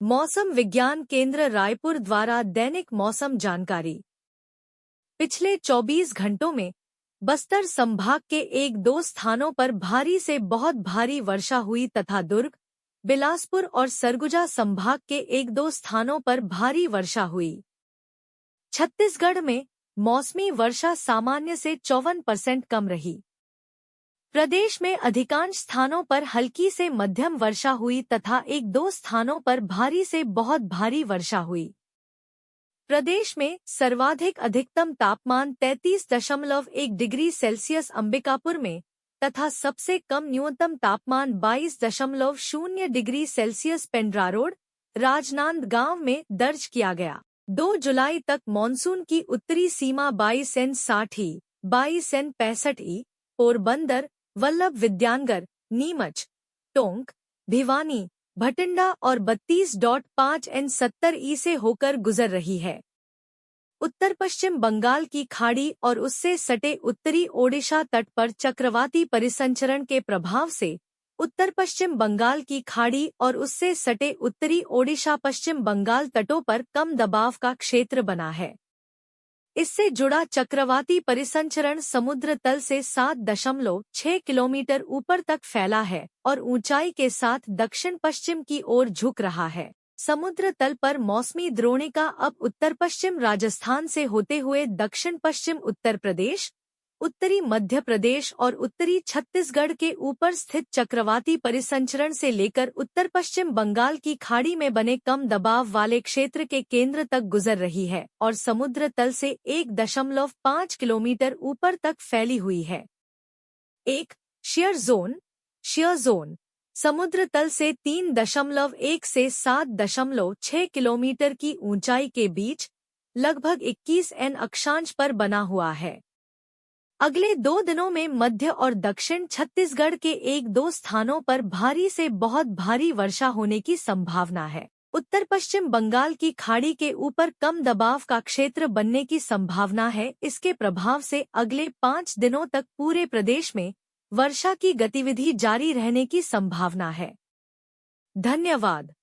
मौसम विज्ञान केंद्र रायपुर द्वारा दैनिक मौसम जानकारी। पिछले 24 घंटों में बस्तर संभाग के एक दो स्थानों पर भारी से बहुत भारी वर्षा हुई तथा दुर्ग, बिलासपुर और सरगुजा संभाग के एक दो स्थानों पर भारी वर्षा हुई। छत्तीसगढ़ में मौसमी वर्षा सामान्य से 54% कम रही। प्रदेश में अधिकांश स्थानों पर हल्की से मध्यम वर्षा हुई तथा एक दो स्थानों पर भारी से बहुत भारी वर्षा हुई। प्रदेश में सर्वाधिक अधिकतम तापमान 33.1 डिग्री सेल्सियस अंबिकापुर में तथा सबसे कम न्यूनतम तापमान 22.0 डिग्री सेल्सियस पेंड्रारोड, राजनांदगांव में दर्ज किया गया। 2 जुलाई तक मानसून की उत्तरी सीमा 22N60, 22N65, पोरबंदर, वल्लभ विद्यानगर, नीमच, टोंक, भिवानी, भटिंडा और 32.5N70 से होकर गुजर रही है। उत्तर पश्चिम बंगाल की खाड़ी और उससे सटे उत्तरी ओडिशा तट पर चक्रवाती परिसंचरण के प्रभाव से उत्तर पश्चिम बंगाल की खाड़ी और उससे सटे उत्तरी ओडिशा पश्चिम बंगाल तटों पर कम दबाव का क्षेत्र बना है। इससे जुड़ा चक्रवाती परिसंचरण समुद्र तल से 7.6 किलोमीटर ऊपर तक फैला है और ऊंचाई के साथ दक्षिण पश्चिम की ओर झुक रहा है। समुद्र तल पर मौसमी द्रोणिका अब उत्तर पश्चिम राजस्थान से होते हुए दक्षिण पश्चिम उत्तर प्रदेश, उत्तरी मध्य प्रदेश और उत्तरी छत्तीसगढ़ के ऊपर स्थित चक्रवाती परिसंचरण से लेकर उत्तर पश्चिम बंगाल की खाड़ी में बने कम दबाव वाले क्षेत्र के केंद्र तक गुजर रही है और समुद्र तल से 1.5 किलोमीटर ऊपर तक फैली हुई है। एक शियर जोन समुद्र तल से 3.1 से 7.6 किलोमीटर की ऊंचाई के बीच लगभग 21N अक्षांश पर बना हुआ है। अगले 2 दिनों में मध्य और दक्षिण छत्तीसगढ़ के एक दो स्थानों पर भारी से बहुत भारी वर्षा होने की संभावना है। उत्तर पश्चिम बंगाल की खाड़ी के ऊपर कम दबाव का क्षेत्र बनने की संभावना है। इसके प्रभाव से अगले 5 दिनों तक पूरे प्रदेश में वर्षा की गतिविधि जारी रहने की संभावना है। धन्यवाद।